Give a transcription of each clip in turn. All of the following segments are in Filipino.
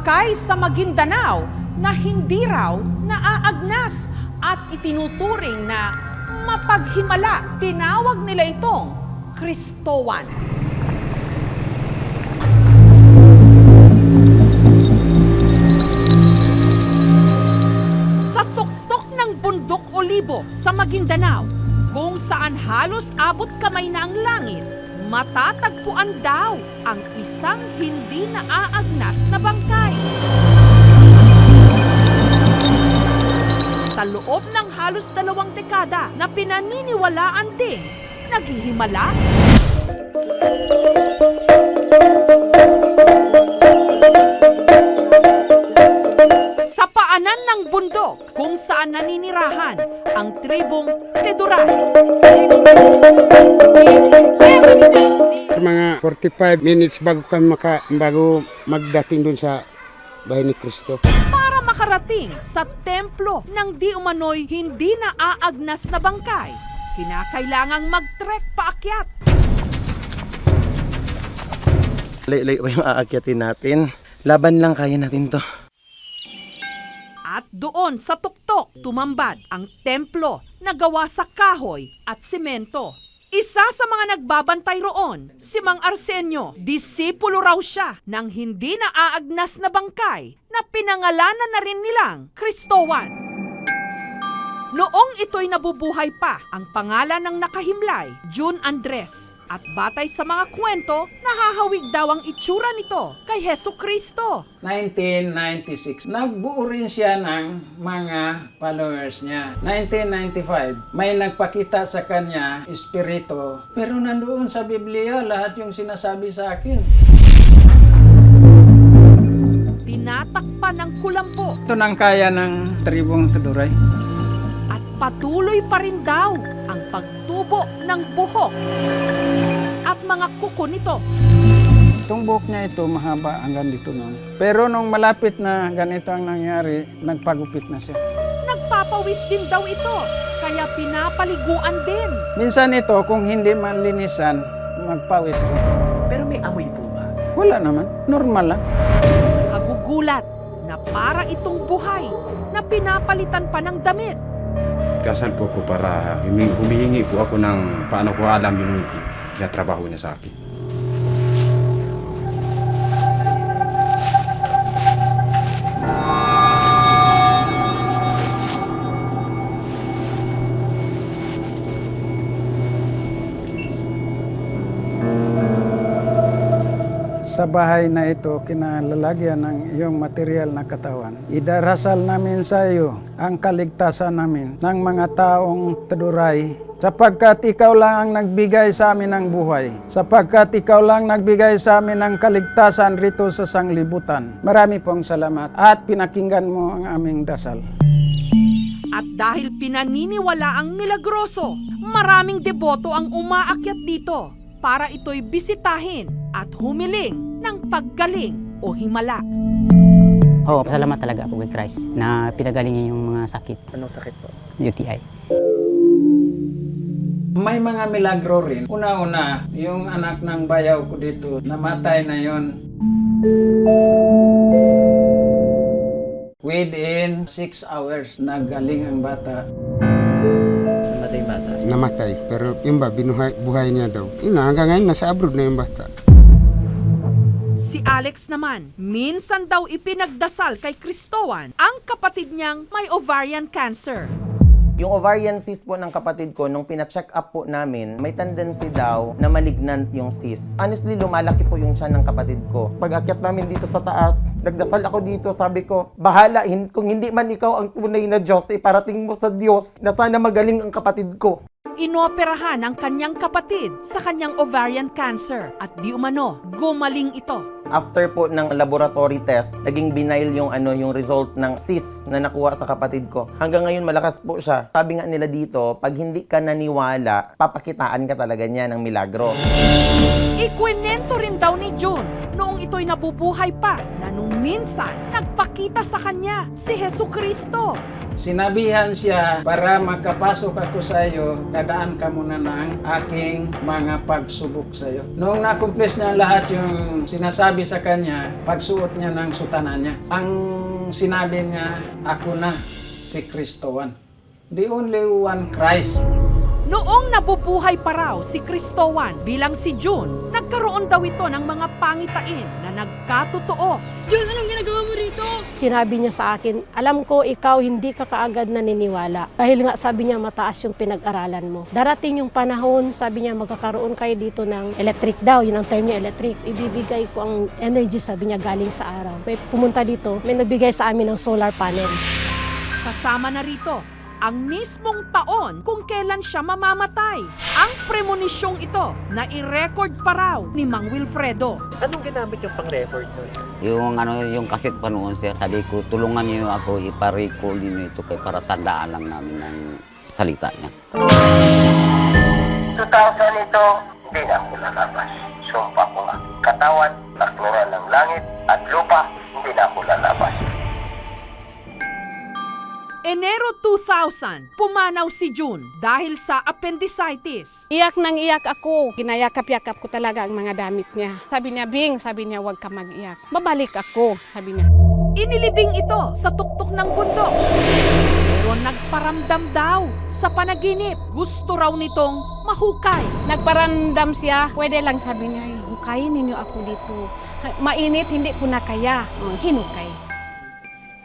bangkay sa Maguindanao na hindi raw naaagnas at itinuturing na mapaghimala. Tinawag nila itong Kristowan. Sa tuktok ng Bundok Olibo sa Maguindanao, kung saan halos abot kamay na ang langit, matatagpuan daw ang isang hindi naaagnas na bangkay. Sa loob ng halos 2 dekada na pinaniniwalaan din, naghihimala. Sa paanan ng bundok kung saan naninirahan ang tribong Teduray. Mga 45 minutes bago magdating dun sa bahay ni Kristo. Para makarating sa templo ng di umano'y hindi naaagnas na bangkay, kinakailangang mag-trek paakyat. Layo-layo pa yung aakyatin natin. Laban lang, kaya natin to. At doon sa tuktok, tumambad ang templo na gawa sa kahoy at simento. Isa sa mga nagbabantay roon, si Mang Arsenio. Disipulo raw siya ng hindi naaagnas na bangkay na pinangalanan na rin nilang Kristowan. Noong ito'y nabubuhay pa, ang pangalan ng nakahimlay, June Andres. At batay sa mga kwento, nahahawig daw ang itsura nito kay Hesus Kristo. 1996, nagbuo rin siya ng mga followers niya. 1995, may nagpakita sa kanya, espiritu. Pero nandoon sa Biblia, lahat yung sinasabi sa akin. Tinatakpan ng kulambo. Ito nang kaya ng tribong Teduray. At patuloy pa rin daw ang pagtubo ng buhok at mga kuko nito. Itong buhok niya ito, mahaba hanggang dito noon. Pero nung malapit na ganito ang nangyari, nagpagupit na siya. Nagpapawis din daw ito, kaya pinapaliguan din. Minsan ito, kung hindi manlinisan, magpawis rin. Pero may amoy po ba? Wala naman, normal lang. Nakagugulat na para itong buhay na pinapalitan pa ng damit. Kasal po ko para humihingi po ako ng paano ko alam yung trabaho niya sa akin. Sa bahay na ito, kinalalagyan ng iyong material na katawan. Idarasal namin sa iyo ang kaligtasan namin ng mga taong Teduray, sapagkat ikaw lang ang nagbigay sa amin ng buhay, sapagkat ikaw lang nagbigay sa amin ng kaligtasan rito sa sanglibutan. Marami pong salamat at pinakinggan mo ang aming dasal. At dahil pinaniniwala ang milagroso, maraming deboto ang umaakyat dito para ito'y bisitahin at humiling ng paggaling o himala. Oo, pasalamat talaga ako kay Christ na pinagaling niya yung mga sakit. Anong sakit po? UTI. May mga milagro rin. Una-una, yung anak ng bayaw ko dito, namatay na yon. Within 6 hours, nagaling ang bata. Namatay bata. Namatay, pero yung ba, buhay niya daw. Hanggang ngayon, nasa abroad na yung bata. Si Alex naman, minsan daw ipinagdasal kay Kristowan ang kapatid niyang may ovarian cancer. Yung ovarian cyst po ng kapatid ko, nung pina-check up po namin, may tendency daw na malignant yung cyst. Honestly, lumalaki po yung tiyan ng kapatid ko. Pag akyat namin dito sa taas, nagdasal ako dito, sabi ko, bahala, kung hindi man ikaw ang tunay na Diyos, iparating mo sa Diyos na sana magaling ang kapatid ko. Inoperahan ang kanyang kapatid sa kanyang ovarian cancer at di umano, gumaling ito. After po ng laboratory test, naging benign yung result ng cyst na nakuha sa kapatid ko. Hanggang ngayon malakas po siya. Sabi nga nila dito, pag hindi ka naniwala, papakitaan ka talaga niya ng milagro. Ikwinento rin daw ni June noong ito'y nabubuhay pa na nung minsan nagpakita sa kanya si Hesukristo. Sinabihan siya, para makapasok ako sa iyo, dadaan ka muna ng aking mga pagsubok sa iyo. Noong nakumplis niya lahat yung sinasabi sa kanya, pagsuot niya ng sutana niya, ang sinabi niya, ako na si Kristowan. The only one Christ. Noong nabubuhay pa raw si Kristowan bilang si June, nagkaroon daw ito ng mga pangitain na nagkatotoo. Jun, anong ginagawa mo rito? Sinabi niya sa akin, alam ko ikaw hindi ka kaagad naniniwala. Dahil nga sabi niya mataas yung pinag-aralan mo. Darating yung panahon, sabi niya magkakaroon kayo dito ng electric daw. Yun ang term niya, electric. Ibibigay ko ang energy, sabi niya, galing sa araw. May pumunta dito, may nagbigay sa amin ng solar panel. Kasama na rito ang mismong taon kung kailan siya mamamatay. Ang premonisyong ito na i-record pa raw ni Mang Wilfredo. Anong ginamit yung pang-record nun? Yung kaset pa noon, sir, sabi ko, tulungan niyo ako, ipa-recall niyo ito kay para tandaan lang namin ng salita niya. 2000 ito, hindi na ako lalabas. Sumpa ko nga. Katawan, takluran ng langit at lupa, hindi na ako lalabas. Enero 2000, pumanaw si June dahil sa appendicitis. Iyak nang iyak ako. Ginayakap-yakap ko talaga ang mga damit niya. Sabi niya, Bing, sabi niya, huwag ka mag-iyak. Babalik ako, sabi niya. Inilibing ito sa tuktok ng bundok. Pero nagparamdam daw sa panaginip. Gusto raw nitong mahukay. Nagparandam siya, pwede lang sabi niya, hukayin ninyo ako dito. Mainit, hindi ko na kaya. Hinukay.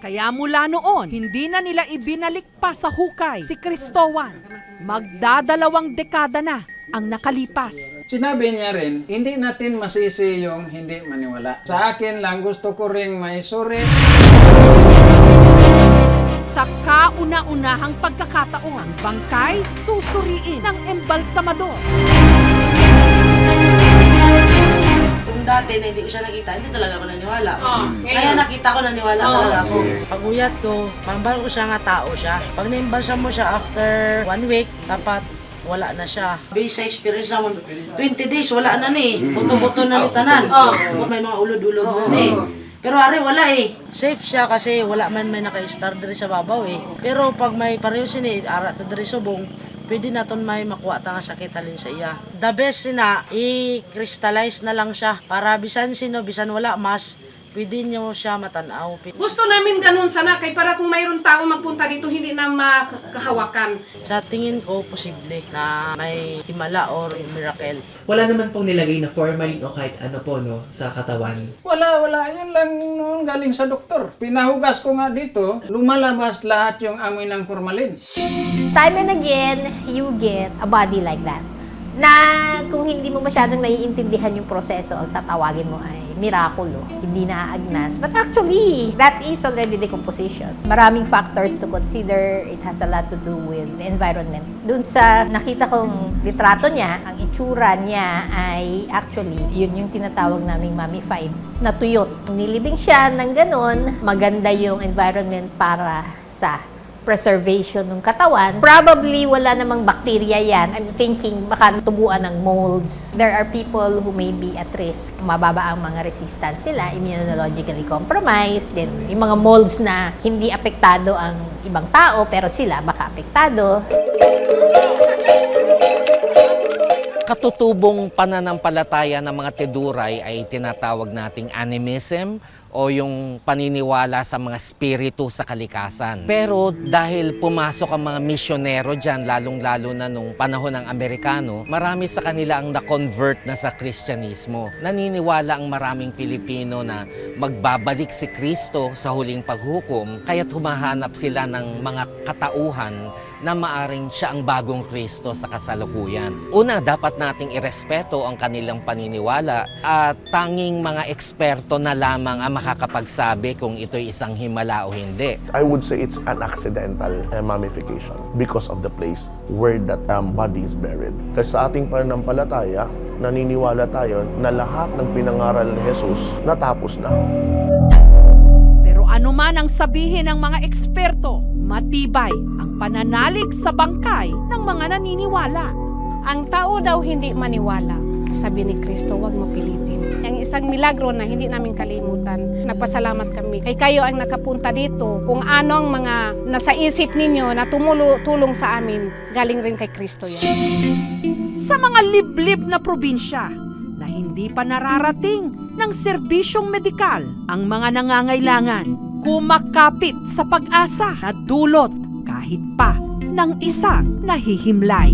Kaya mula noon, hindi na nila ibinalik pa sa hukay si Kristowan. Magdadalawang dekada na ang nakalipas. Sinabi niya rin, hindi natin masisi yung hindi maniwala. Sa akin lang gusto ko ring maisuri. Sa kauna-unahang pagkakataon, ang bangkay susuriin ng embalsamador. Kung dati na hindi ko siya nakita, hindi talaga ako naniwala. Kaya nakita ko, naniwala talaga ako. Pag uyat ko, pambal ko siya nga tao siya. Pag naimbalsa mo siya after 1 week, dapat wala na siya. Based sa experience naman, 20 days, wala na ni. Buto-buto na ni tanan. May mga ulod-ulod na ni. Pero ari, wala eh. Safe siya kasi wala man may naka-star diri sa babaw eh. Pero pag may pareho sini, ara ta diri subong, pwede naton may makuha ta nga sakit halin sa iya. The best na, i-crystallize na lang siya para bisan sino, bisan wala mas, pwede nyo siya matanaw. Gusto namin ganun sana, kay para kung mayroon tao magpunta dito, hindi na makahawakan. Sa tingin ko, posible na may himala or miracle. Wala naman pong nilagay na formalin o kahit ano po, no, sa katawan. Wala. Yun lang noon galing sa doktor. Pinahugas ko nga dito, lumalabas lahat yung amoy ng formalin. Time and again, you get a body like that. Na kung hindi mo masyadong naiintindihan yung proseso, ang tatawagin mo ay mirakulo, hindi naaagnas. But actually, that is already decomposition. Maraming factors to consider. It has a lot to do with the environment. Doon sa nakita kong litrato niya, ang itsura niya ay actually, yun yung tinatawag naming mummified, natuyot. Nilibing siya ng ganun, maganda yung environment para sa preservation ng katawan. Probably wala namang bacteria yan. I'm thinking baka tubuan ng molds. There are people who may be at risk. Mababa ang mga resistance nila, immunologically compromised. Then yung mga molds na hindi apektado ang ibang tao pero sila baka apektado. Katutubong pananampalataya ng mga Teduray ay tinatawag nating animism o yung paniniwala sa mga spirito sa kalikasan. Pero dahil pumasok ang mga misyonero dyan, lalong-lalo na nung panahon ng Amerikano, marami sa kanila ang na-convert na sa Kristyanismo. Naniniwala ang maraming Pilipino na magbabalik si Kristo sa huling paghukom, kaya't humahanap sila ng mga katauhan na maaring siya ang bagong Kristo sa kasalukuyan. Una, dapat nating irespeto ang kanilang paniniwala at tanging mga eksperto na lamang ang makakapagsabi kung ito'y isang himala o hindi. I would say it's an accidental mummification because of the place where that body is buried. Kasi sa ating pananampalataya, naniniwala tayo na lahat ng pinangaral ni Jesus natapos na. Pero ano man ang sabihin ng mga eksperto, matibay ang pananalig sa bangkay ng mga naniniwala. Ang tao daw hindi maniwala. Sabi ni Kristo, huwag mo pilitin. Ang isang milagro na hindi namin kalimutan, nagpasalamat kami. Kay kayo ang nakapunta dito, kung ano ang mga nasa isip ninyo na tulong sa amin, galing rin kay Kristo yan. Sa mga liblib na probinsya na hindi pa nararating ng serbisyong medikal ang mga nangangailangan, kumakapit sa pag-asa na dulot kahit pa ng isang nahihimlay.